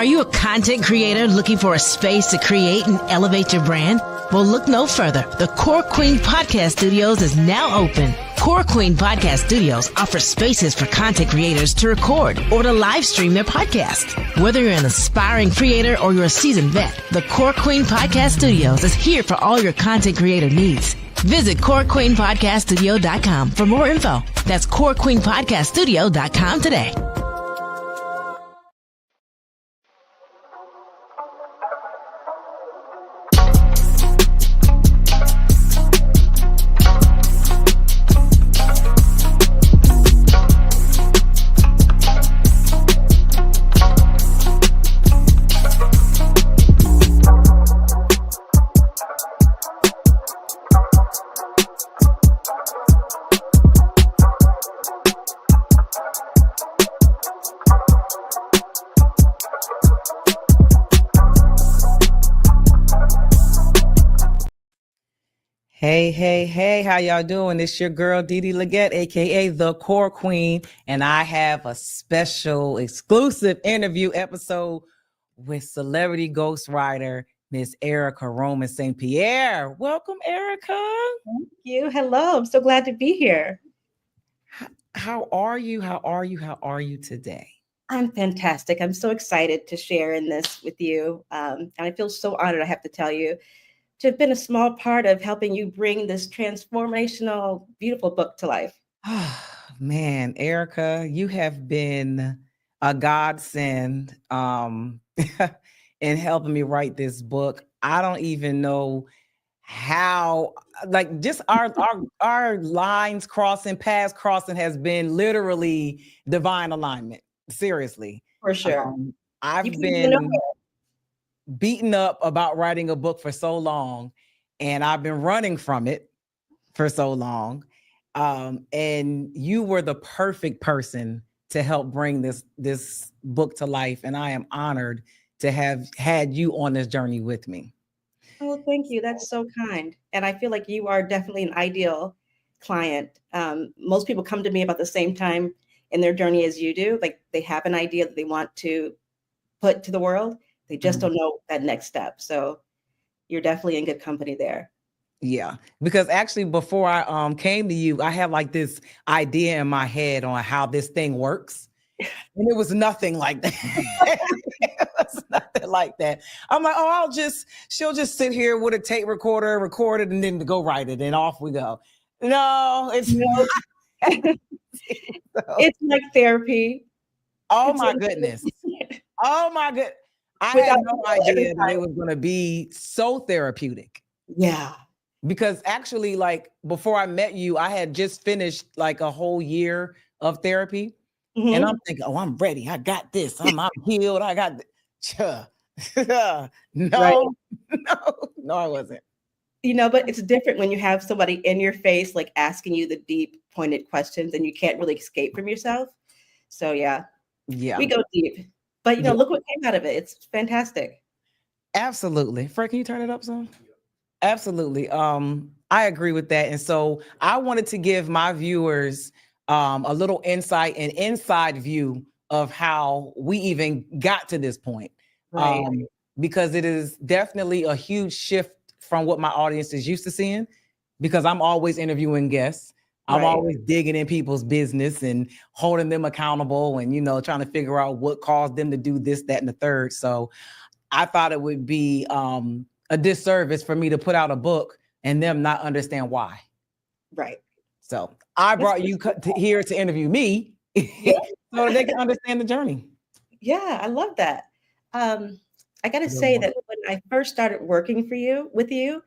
Are you a content creator looking for a space to create and elevate your brand? Well, look no further. The Core Queen Podcast Studios is now open. Core Queen Podcast Studios offers spaces for content creators to record or to live stream their podcast. Whether you're an aspiring creator or you're a seasoned vet, the Core Queen Podcast Studios is here for all your content creator needs. Visit corequeenpodcaststudio.com for more info. That's corequeenpodcaststudio.com today. Hey, how y'all doing? It's your girl, Dee Dee Legette, aka the Core Queen, and I have a special exclusive interview episode with celebrity ghostwriter, Miss Erika Roman Saint-Pierre. Welcome, Erika. Thank you. Hello, I'm so glad to be here. How are you? How are you today? I'm fantastic. I'm so excited to share in this with you. And I feel so honored, I have to tell you, to have been a small part of helping you bring this transformational, beautiful book to life. Man, Erika, you have been a godsend in helping me write this book. I don't even know how, like, just our lines crossing, paths crossing has been literally divine alignment. Seriously. For sure. I've been beaten up about writing a book for so long, and I've been running from it for so long. And you were the perfect person to help bring this book to life. And I am honored to have had you on this journey with me. Oh, thank you. That's so kind. And I feel like you are definitely an ideal client. Most people come to me about the same time in their journey as you do. Like, they have an idea that they want to put to the world. They just don't know that next step. So you're definitely in good company there. Yeah, because actually before I came to you, I had like this idea in my head on how this thing works. And it was nothing like that. It was nothing like that. I'm like, oh, she'll just sit here with a tape recorder, record it, and then go write it, and off we go. No, it's no. It's like therapy. Oh my goodness. Oh my goodness. I had no idea that it was going to be so therapeutic. Yeah. Because actually, like, before I met you, I had just finished like a whole year of therapy. Mm-hmm. And I'm thinking, oh, I'm ready. I got this. I'm healed. I got this. No, I wasn't. You know, but it's different when you have somebody in your face, like asking you the deep, pointed questions, and you can't really escape from yourself. So yeah, we go deep. But, you know, look what came out of it. It's fantastic. Absolutely. Fred, can you turn it up some? Absolutely. I agree with that. And so I wanted to give my viewers a little insight and inside view of how we even got to this point. Right. Because it is definitely a huge shift from what my audience is used to seeing, because I'm always interviewing guests. I'm always digging in people's business and holding them accountable and, you know, trying to figure out what caused them to do this, that, and the third. So I thought it would be a disservice for me to put out a book and them not understand why. Right. So I brought you here to interview me so they can understand the journey. Yeah, I love that. I got to say that when I first started working with you,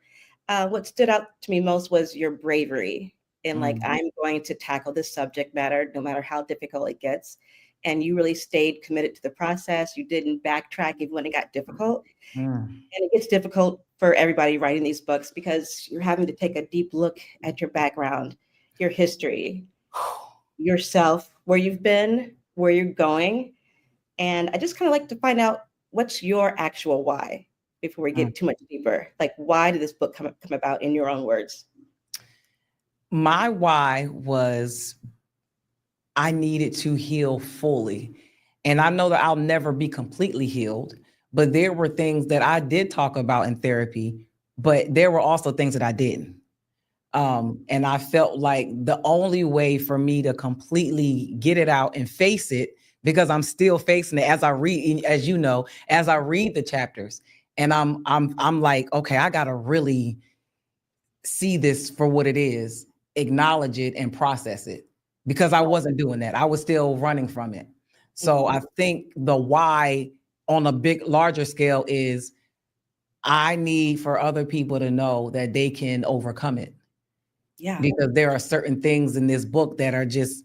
what stood out to me most was your bravery. And like, I'm going to tackle this subject matter, no matter how difficult it gets. And you really stayed committed to the process. You didn't backtrack even when it got difficult. And it gets difficult for everybody writing these books because you're having to take a deep look at your background, your history, yourself, where you've been, where you're going. And I just kind of like to find out, what's your actual why before we get too much deeper? Like, why did this book come about in your own words? My why was I needed to heal fully. And I know that I'll never be completely healed, but there were things that I did talk about in therapy, but there were also things that I didn't. And I felt like the only way for me to completely get it out and face it, because I'm still facing it as I read, as you know, as I read the chapters, and I'm like, okay, I gotta really see this for what it is, acknowledge it, and process it, because I wasn't doing that. I was still running from it. So I think the why on a larger scale is I need for other people to know that they can overcome it. Yeah. Because there are certain things in this book that are just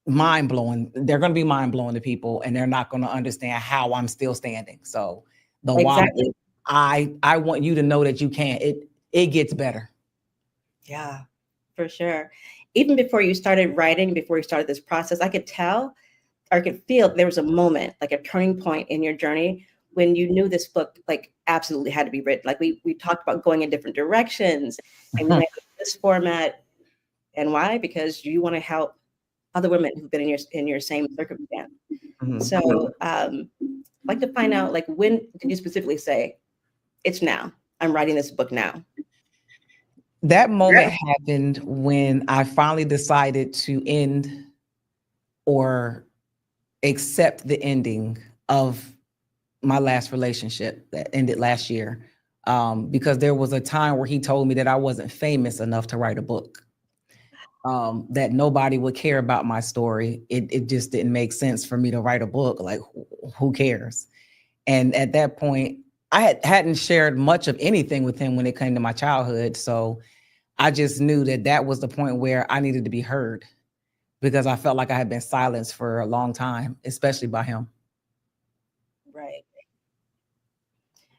mind blowing. They're going to be mind blowing to people, and they're not going to understand how I'm still standing. So the Exactly. why I want you to know that you can. It gets better. Yeah, for sure. Even before you started writing, before you started this process, I could tell or I could feel there was a moment, like a turning point in your journey when you knew this book like absolutely had to be written. Like we talked about going in different directions and we made this format. And why? Because you want to help other women who've been in your same circumstance. So I'd like to find out, like, when did you specifically say, it's now, I'm writing this book now? That moment happened when I finally decided to end or accept the ending of my last relationship that ended last year. Because there was a time where he told me that I wasn't famous enough to write a book, that nobody would care about my story. It just didn't make sense for me to write a book. Like, who cares? And at that point, I hadn't shared much of anything with him when it came to my childhood. So I just knew that that was the point where I needed to be heard, because I felt like I had been silenced for a long time, especially by him. Right.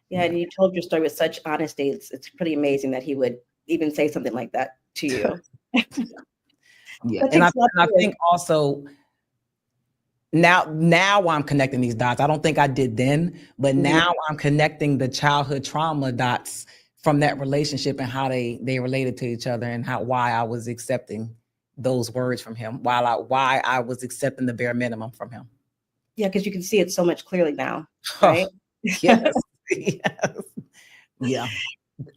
Yeah, and you told your story with such honesty. It's pretty amazing that he would even say something like that to you. Yeah, and I think also now I'm connecting these dots. I don't think I did then, but now I'm connecting the childhood trauma dots from that relationship and how they related to each other, and why I was accepting those words from him, why I was accepting the bare minimum from him. Yeah, because you can see it so much clearly now, right? Yes. Yes. Yeah.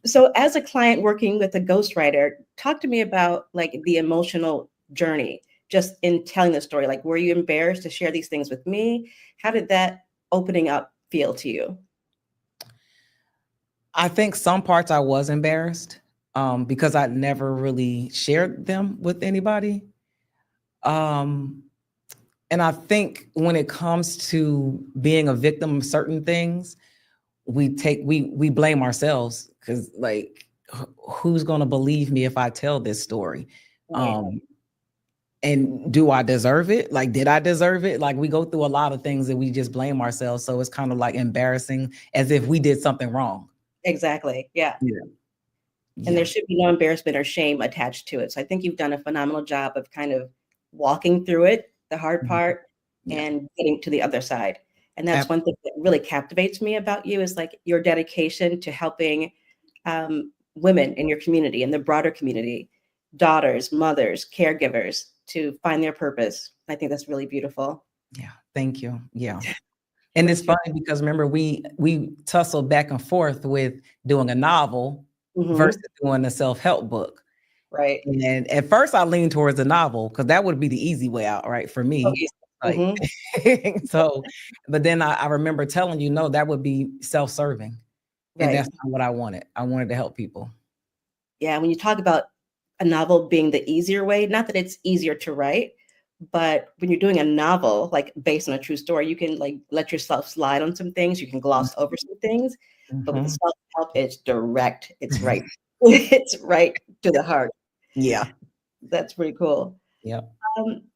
So as a client working with a ghostwriter, talk to me about like the emotional journey just in telling the story. Like, were you embarrassed to share these things with me? How did that opening up feel to you? I think some parts I was embarrassed, because I never really shared them with anybody. And I think when it comes to being a victim of certain things, we blame ourselves, because like, who's going to believe me if I tell this story? And do I deserve it? Like, did I deserve it? Like, we go through a lot of things that we just blame ourselves. So it's kind of like embarrassing, as if we did something wrong. Exactly. Yeah. Yeah. And there should be no embarrassment or shame attached to it. So I think you've done a phenomenal job of kind of walking through it, the hard part, and getting to the other side. And that's one thing that really captivates me about you, is like your dedication to helping women in your community and the broader community, daughters, mothers, caregivers, to find their purpose. I think that's really beautiful. Yeah. Thank you. Yeah. And it's funny because remember, we tussled back and forth with doing a novel versus doing a self-help book. Right. And at first I leaned towards the novel, because that would be the easy way out, right? For me. Like, so, but then I remember telling you, no, that would be self-serving. And that's not what I wanted. I wanted to help people. Yeah. When you talk about a novel being the easier way, not that it's easier to write, but when you're doing a novel, like based on a true story, you can like let yourself slide on some things. You can gloss over some things, but with the self-help, it's direct. It's right. It's right to the heart. Yeah. That's pretty cool. Yeah.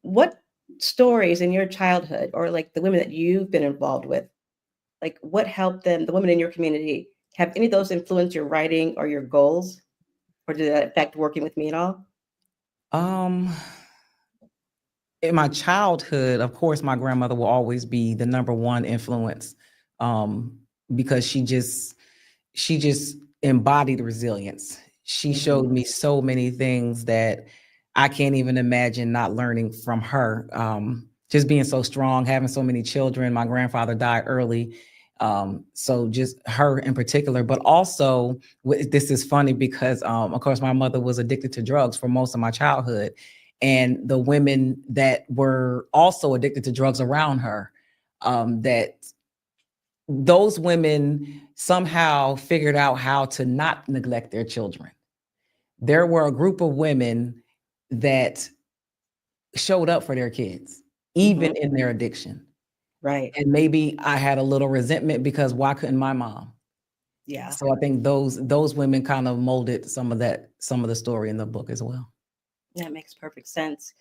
What stories in your childhood, or like the women that you've been involved with, like what helped them, the women in your community, have any of those influenced your writing or your goals? Or did that affect working with me at all? In my childhood, of course, my grandmother will always be the number one influence, because she just embodied resilience. She showed me so many things that I can't even imagine not learning from her. just being so strong, having so many children. My grandfather died early. So just her in particular, but also this is funny because, of course, my mother was addicted to drugs for most of my childhood. And the women that were also addicted to drugs around her, that those women somehow figured out how to not neglect their children. There were a group of women that showed up for their kids, even in their addiction. Right. And maybe I had a little resentment because why couldn't my mom? Yeah. So I think those women kind of molded some of the story in the book as well. That makes perfect sense.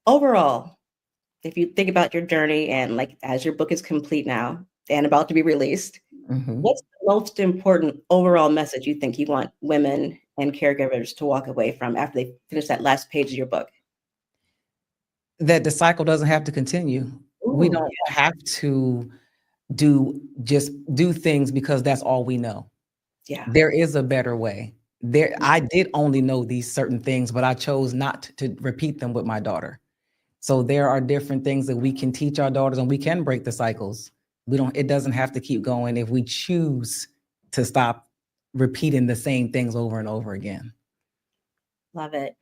Overall, if you think about your journey and like as your book is complete now and about to be released, what's the most important overall message you think you want women and caregivers to walk away from after they finish that last page of your book? That the cycle doesn't have to continue. We Ooh, don't have to do things because that's all we know. yeah. There is a better way. I did only know these certain things, but I chose not to repeat them with my daughter. So there are different things that we can teach our daughters, and we can break the cycles. It doesn't have to keep going if we choose to stop repeating the same things over and over again. Love it.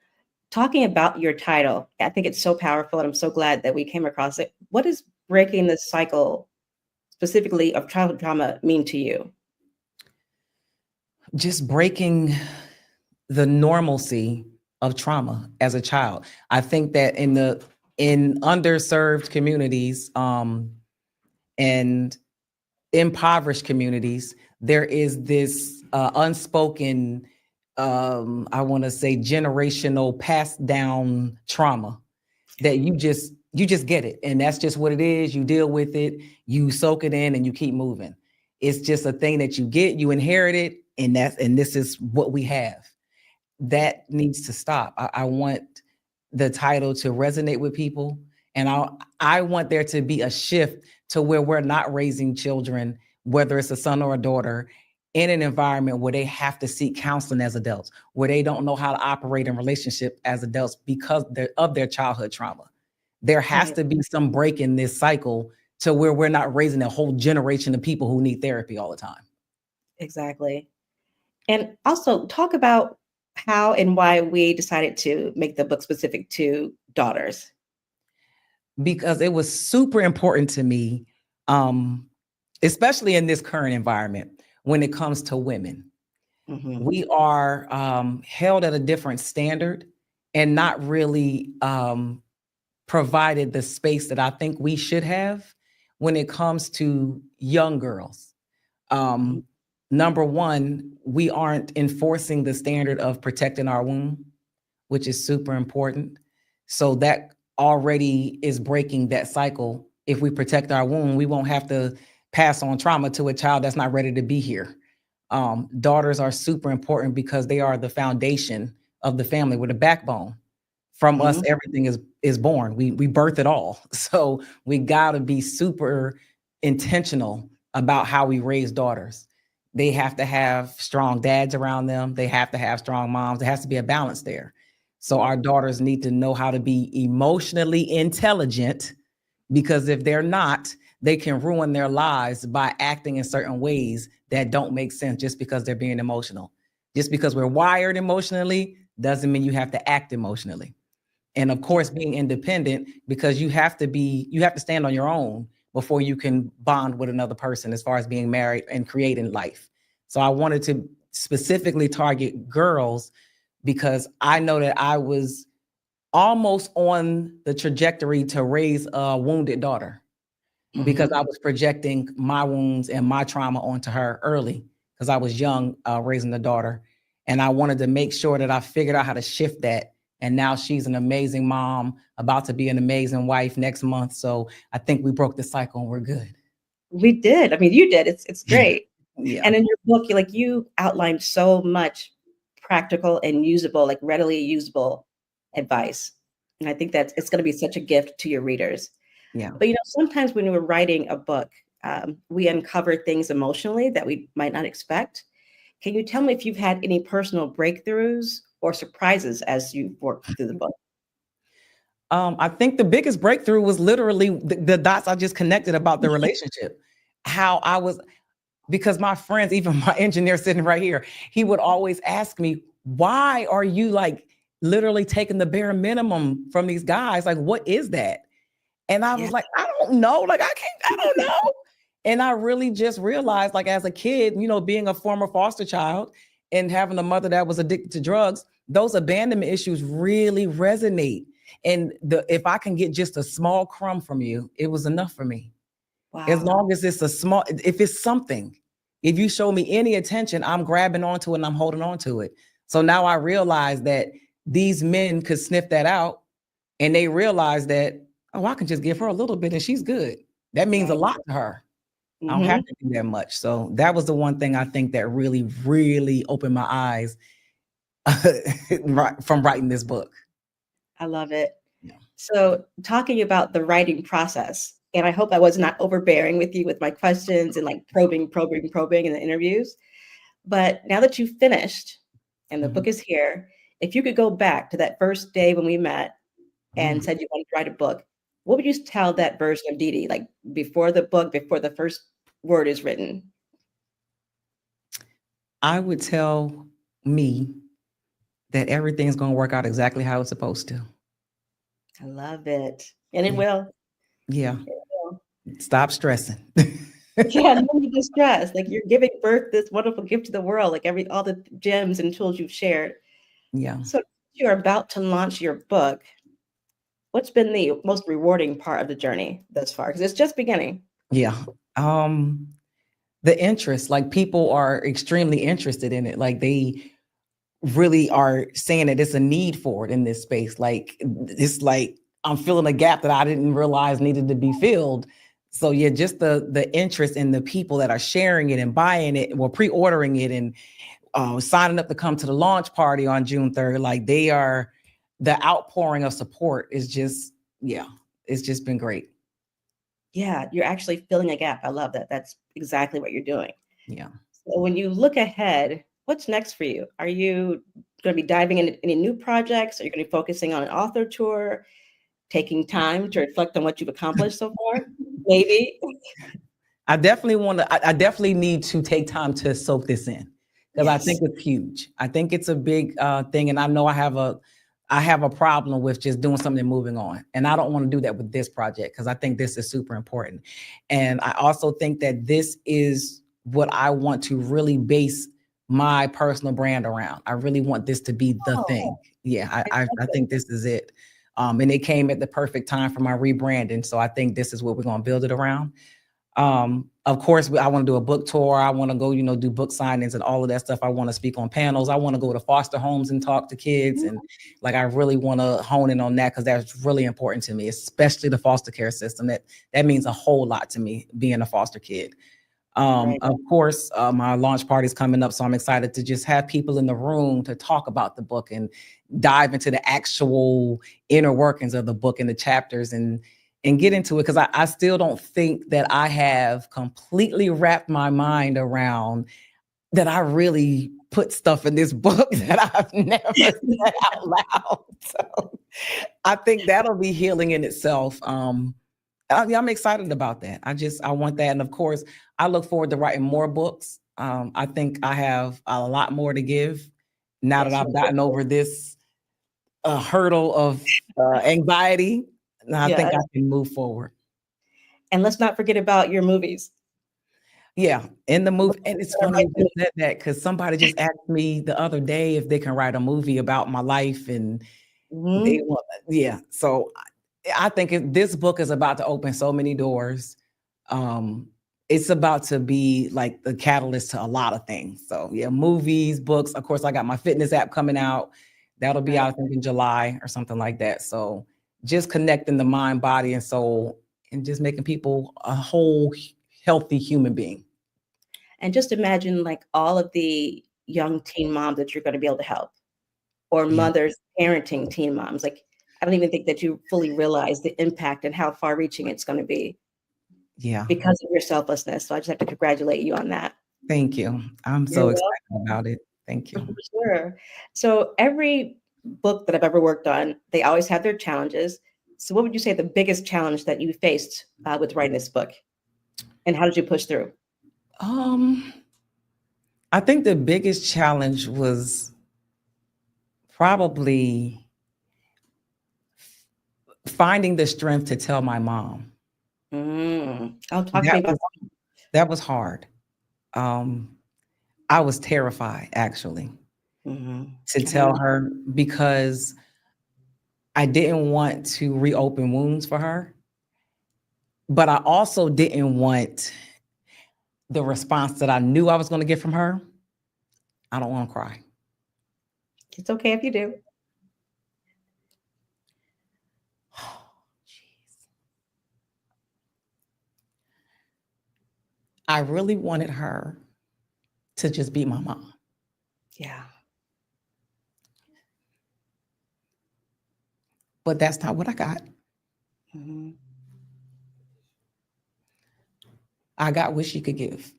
Talking about your title, I think it's so powerful and I'm so glad that we came across it. What does breaking the cycle specifically of childhood trauma mean to you? Just breaking the normalcy of trauma as a child. I think that in underserved communities, and impoverished communities, there is this unspoken, I want to say, generational passed down trauma that you just get it, and that's just what it is. You deal with it, you soak it in, and you keep moving. It's just a thing that you get, you inherit it, and this is what we have. That needs to stop. I want the title to resonate with people, and I want there to be a shift to where we're not raising children, whether it's a son or a daughter, in an environment where they have to seek counseling as adults, where they don't know how to operate in relationship as adults because of their childhood trauma. There has to be some break in this cycle to where we're not raising a whole generation of people who need therapy all the time. Exactly. And also talk about how and why we decided to make the book specific to daughters. Because it was super important to me, especially in this current environment, when it comes to women. We are held at a different standard and not really provided the space that I think we should have when it comes to young girls. Number one, we aren't enforcing the standard of protecting our womb, which is super important. So that already is breaking that cycle. If we protect our womb, we won't have to pass on trauma to a child that's not ready to be here. Daughters are super important because they are the foundation of the family. We're the backbone. From us, everything is born. We birth it all. So we gotta be super intentional about how we raise daughters. They have to have strong dads around them. They have to have strong moms. There has to be a balance there. So our daughters need to know how to be emotionally intelligent, because if they're not, they can ruin their lives by acting in certain ways that don't make sense just because they're being emotional. Just because we're wired emotionally doesn't mean you have to act emotionally. And of course, being independent, because you have to stand on your own before you can bond with another person as far as being married and creating life. So I wanted to specifically target girls because I know that I was almost on the trajectory to raise a wounded daughter, because I was projecting my wounds and my trauma onto her early because I was young, raising a daughter. And I wanted to make sure that I figured out how to shift that. And now she's an amazing mom, about to be an amazing wife next month. So I think we broke the cycle and we're good. We did. I mean, you did. It's great. Yeah. And in your book, you outlined so much practical and usable, like readily usable advice. And I think that it's going to be such a gift to your readers. Yeah. But sometimes when we're writing a book, we uncover things emotionally that we might not expect. Can you tell me if you've had any personal breakthroughs or surprises as you worked through the book? I think the biggest breakthrough was literally the dots I just connected about the relationship. How I was, because my friends, even my engineer sitting right here, he would always ask me, why are you like literally taking the bare minimum from these guys? Like, what is that? And I Yeah. was like, I don't know. Like, I don't know. And I really just realized, like, as a kid, being a former foster child and having a mother that was addicted to drugs, those abandonment issues really resonate. And if I can get just a small crumb from you, it was enough for me. As Wow. long as it's if it's something, if you show me any attention, I'm grabbing onto it and I'm holding on to it. So now I realize that these men could sniff that out and they realize that, oh, I can just give her a little bit and she's good. That means a Right. lot to her. I don't have Hmm. to do that much. So that was the one thing I think that really, really opened my eyes from writing this book. I love it. Yeah. So, talking about the writing process, and I hope I was not overbearing with you with my questions and like probing in the interviews. But now that you've finished and the Mhm. book is here, if you could go back to that first day when we met and Mm. said you wanted to write a book, what would you tell that version of Dee Dee, like before the book, before the first word is written? I would tell me that everything's going to work out exactly how it's supposed to. I love it. And it Yeah. will. Yeah. It will. Stop stressing. Yeah, no need to stress. Like you're giving birth this wonderful gift to the world, like all the gems and tools you've shared. Yeah. So you're about to launch your book. What's been the most rewarding part of the journey thus far? Because it's just beginning. Yeah. The interest, like people are extremely interested in it. Like they really are saying that it's a need for it in this space. Like it's like I'm filling a gap that I didn't realize needed to be filled. So yeah, just the interest in the people that are sharing it and buying it, well, pre-ordering it and signing up to come to the launch party on June 3rd. Like the outpouring of support is just, yeah, it's just been great. Yeah, you're actually filling a gap. I love that. That's exactly what you're doing. Yeah. So when you look ahead, what's next for you? Are you going to be diving into any new projects? Are you going to be focusing on an author tour, taking time to reflect on what you've accomplished so far? Maybe. I definitely need to take time to soak this in because I Yes. think it's huge. I think it's a big thing. And I know I have a problem with just doing something and moving on. And I don't want to do that with this project because I think this is super important. And I also think that this is what I want to really base my personal brand around. I really want this to be the Oh, thing. Yeah, I I love think this is it. And it came at the perfect time for my rebranding. So I think this is what we're going to build it around. Of course, I want to do a book tour. I want to go, do book signings and all of that stuff. I want to speak on panels. I want to go to foster homes and talk to kids. And like, I really want to hone in on that because that's really important to me, especially the foster care system. That means a whole lot to me, being a foster kid. right. Of course, my launch party is coming up, so I'm excited to just have people in the room to talk about the book and dive into the actual inner workings of the book and the chapters and get into it because I still don't think that I have completely wrapped my mind around that I really put stuff in this book that I've never said out loud. So I think that'll be healing in itself. I'm excited about that. I want that. And of course, I look forward to writing more books. I think I have a lot more to give now that Yes, I've gotten over this hurdle of anxiety. And I think yes. I can move forward. And let's not forget about your movies. Yeah, in the movie, and it's funny you just said that because somebody just asked me the other day if they can write a movie about my life, and they Mhm. want, yeah. So I think this book is about to open so many doors. Um, it's about to be like the catalyst to a lot of things. So yeah, movies, books. Of course, I got my fitness app coming out. That'll be Right. out, I think, in July or something like that. So just connecting the mind, body, and soul, and just making people a whole healthy human being. And just imagine like all of the young teen moms that you're going to be able to help, or Yeah, mothers parenting teen moms. Like, I don't even think that you fully realize the impact and how far reaching it's going to be yeah. because of your selflessness. So I just have to congratulate you on that. Thank you. I'm You're so excited welcome. about it. Thank you. For sure. So every book that I've ever worked on, they always have their challenges, So what would you say the biggest challenge that you faced with writing this book? And how did you push through? I think the biggest challenge was probably finding the strength to tell my mom. I'll talk to me about that. That was hard. I was terrified, actually, to tell her, because I didn't want to reopen wounds for her, but I also didn't want the response that I knew I was going to get from her. I don't want to cry. It's okay if you do. Oh, jeez. I really wanted her to just be my mom. Yeah. But that's not what I got. I got what she could give.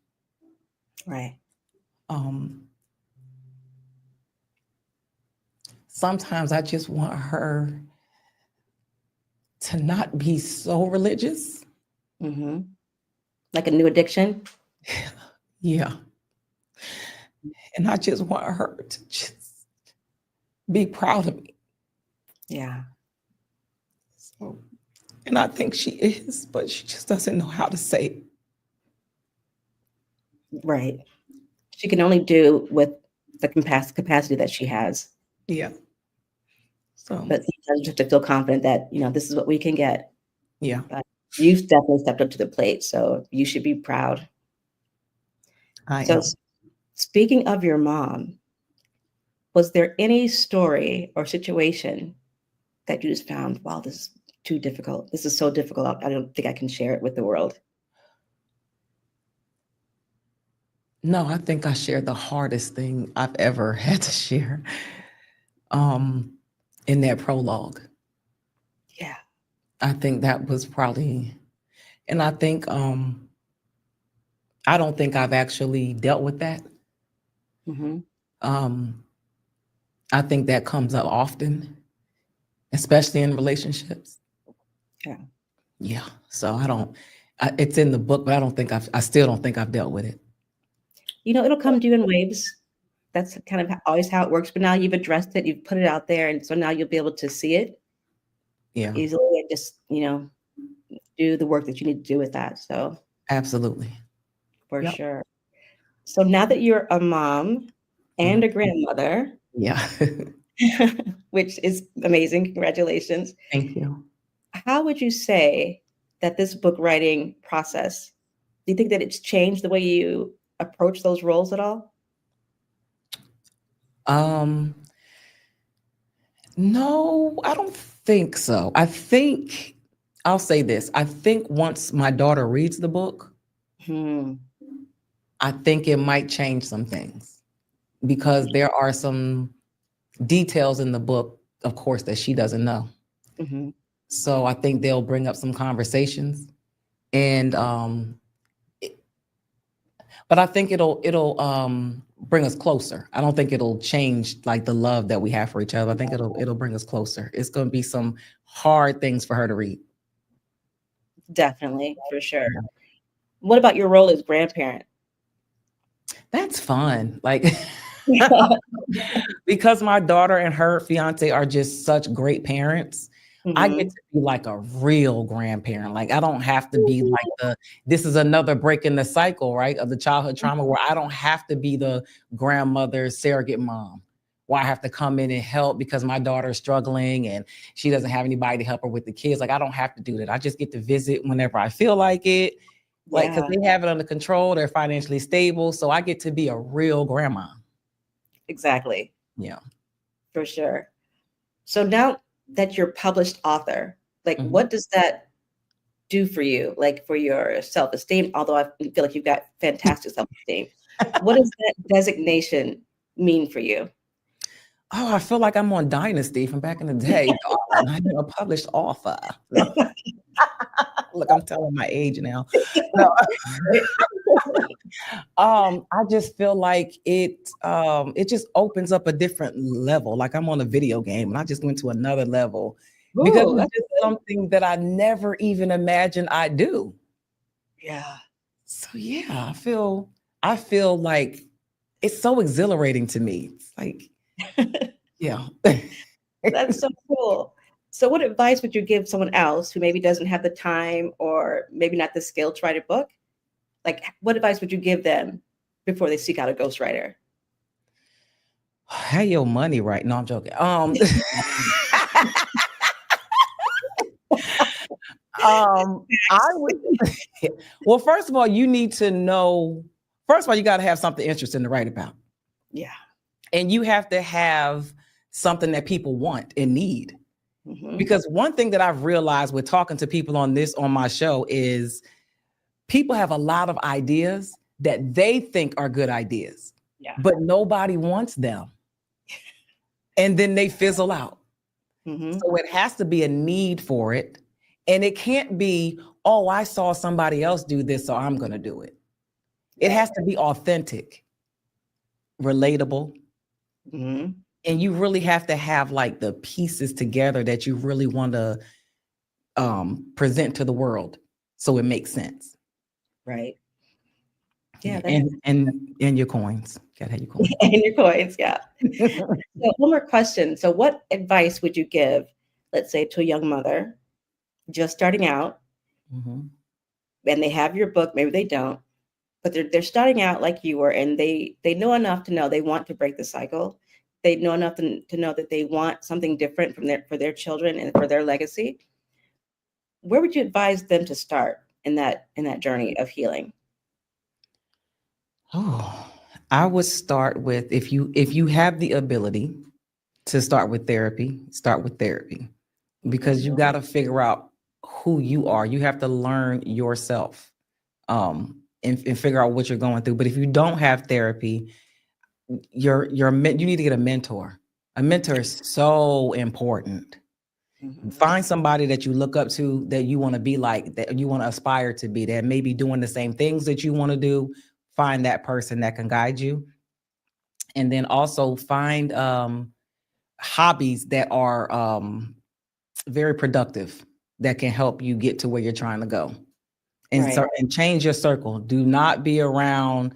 Right. Sometimes I just want her to not be so religious. Like a new addiction? Yeah. And I just want her to just be proud of me. Yeah. So, and I think she is, but she just doesn't know how to say it. Right. She can only do with the capacity that she has. Yeah. So, but sometimes you have to feel confident that, you know, this is what we can get. Yeah. You've definitely stepped up to the plate, so you should be proud. I am. Speaking of your mom, was there any story or situation that you just found, wow, this is too difficult. This is so difficult. I don't think I can share it with the world. No, I think I shared the hardest thing I've ever had to share in that prologue. Yeah. I think that was probably, and I think, I don't think I've actually dealt with that. I think that comes up often, especially in relationships. Yeah. Yeah. So it's in the book, but I still don't think I've dealt with it. You know, it'll come to you in waves. That's kind of always how it works. But now you've addressed it, you've put it out there. And so now you'll be able to see it easily and just, you know, do the work that you need to do with that. So absolutely. For sure. So now that you're a mom and a grandmother, which is amazing. Congratulations. Thank you. How would you say that this book writing process, do you think that it's changed the way you approach those roles at all? No, I don't think so. I'll say this. I think once my daughter reads the book, I think it might change some things, because there are some details in the book, of course, that she doesn't know. So I think they'll bring up some conversations, and but I think it'll bring us closer. I don't think it'll change like the love that we have for each other. I think it'll bring us closer. It's going to be some hard things for her to read. Definitely, for sure. What about your role as grandparent? That's fun. Like, because my daughter and her fiance are just such great parents, I get to be like a real grandparent. Like, I don't have to be like this is another break in the cycle, right, of the childhood trauma, where I don't have to be the grandmother surrogate mom, where I have to come in and help because my daughter is struggling and she doesn't have anybody to help her with the kids. Like, I don't have to do that. I just get to visit whenever I feel like it. Like, because they have it under control, they're financially stable. So I get to be a real grandma. Exactly. Yeah. For sure. So now that you're published author, like what does that do for you? Like for your self-esteem, although I feel like you've got fantastic self-esteem. What does that designation mean for you? Oh, I feel like I'm on Dynasty from back in the day. I'm a published author. Look, I'm telling my age now. No. I just feel like it just opens up a different level. Like I'm on a video game and I just went to another level. because Ooh, it's that's just good. something that I never even imagined I'd do. Yeah. So yeah, I feel like it's so exhilarating to me. It's like, yeah. That's so cool. So what advice would you give someone else who maybe doesn't have the time or maybe not the skill to write a book? Like, what advice would you give them before they seek out a ghostwriter? Have your money right. No, I'm joking. I would well, first of all, you need to know, first of all, you got to have something interesting to write about. Yeah. And you have to have something that people want and need. Mhm. Because one thing that I've realized with talking to people on my show is people have a lot of ideas that they think are good ideas, Yeah. but nobody wants them. And then they fizzle out. Mhm. So it has to be a need for it. And it can't be, oh, I saw somebody else do this, so I'm going to do it. It has to be authentic, relatable. Mhm. And you really have to have like the pieces together that you really want to present to the world so it makes sense. Right. Yeah. And your coins. Gotta have your coins. And your coins. Yeah. So one more question. So what advice would you give, let's say, to a young mother just starting out, Mhm. and they have your book, maybe they don't, but they're starting out like you were, and they know enough to know they want to break the cycle. They know enough to know that they want something different for their children and for their legacy. Where would you advise them to start in that journey of healing? Oh, I would start with, if you have the ability to start with therapy, because you got to figure out who you are. You have to learn yourself, and figure out what you're going through. But if you don't have therapy, you need to get a mentor. A mentor is so important. Mhm. Find somebody that you look up to, that you want to be like, that you want to aspire to be, that may be doing the same things that you want to do. Find that person that can guide you. And then also find hobbies that are very productive, that can help you get to where you're trying to go. And Right. and change your circle. Do not be around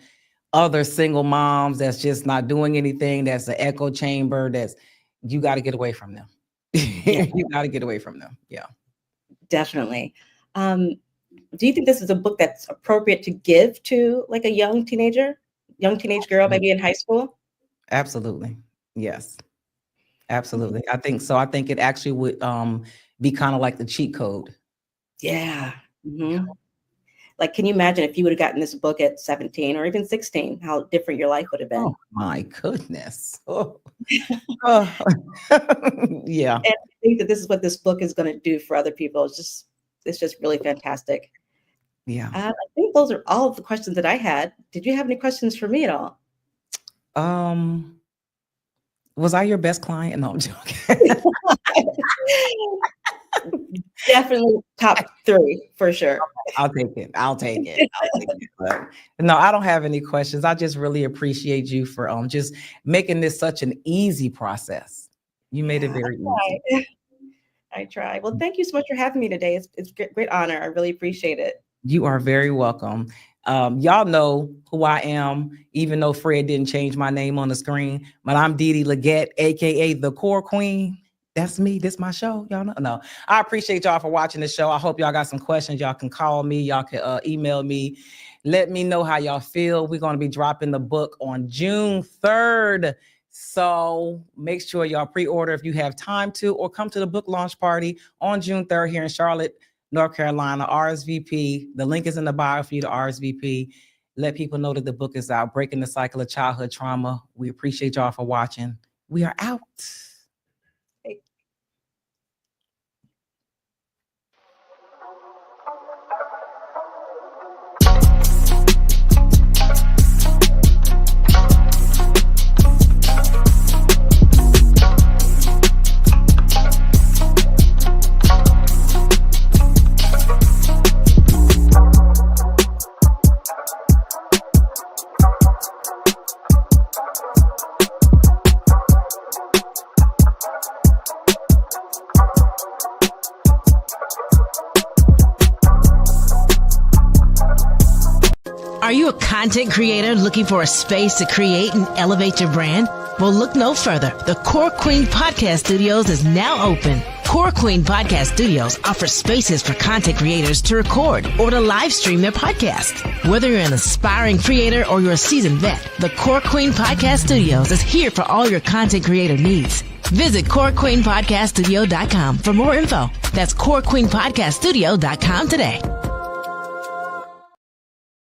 other single moms that's just not doing anything. That's an echo chamber. You got to get away from them. Yeah. You got to get away from them. Yeah. Definitely. Do you think this is a book that's appropriate to give to like a young teenage girl, maybe in high school? Absolutely. Yes. Absolutely. I think so. I think it actually would be kind of like the cheat code. Yeah. Mhm. Like, can you imagine if you would have gotten this book at 17 or even 16, how different your life would have been? Oh my goodness. Oh. Oh. Yeah. And I think that this is what this book is going to do for other people. It's just really fantastic. Yeah. I think those are all of the questions that I had. Did you have any questions for me at all? Was I your best client? No, I'm joking. Definitely top 3 for sure. I'll take it. I'll take it. But no, I don't have any questions. I just really appreciate you for just making this such an easy process. You made it very easy. I try. Well, thank you so much for having me today. It's a great honor. I really appreciate it. You are very welcome. Y'all know who I am, even though Fred didn't change my name on the screen, but I'm Dee Dee Legette, AKA the Core Queen. That's me. This is my show. Y'all know. No, I appreciate y'all for watching the show. I hope y'all got some questions. Y'all can call me. Y'all can email me. Let me know how y'all feel. We're going to be dropping the book on June 3rd. So make sure y'all pre-order if you have time to, or come to the book launch party on June 3rd here in Charlotte, North Carolina. RSVP. The link is in the bio for you to RSVP. Let people know that the book is out, Breaking the Cycle of Childhood Trauma. We appreciate y'all for watching. We are out. Are you a content creator looking for a space to create and elevate your brand? Well, look no further. The Core Queen Podcast Studios is now open. Core Queen Podcast Studios offers spaces for content creators to record or to live stream their podcast. Whether you're an aspiring creator or you're a seasoned vet, the Core Queen Podcast Studios is here for all your content creator needs. Visit corequeenpodcaststudio.com for more info. That's corequeenpodcaststudio.com today.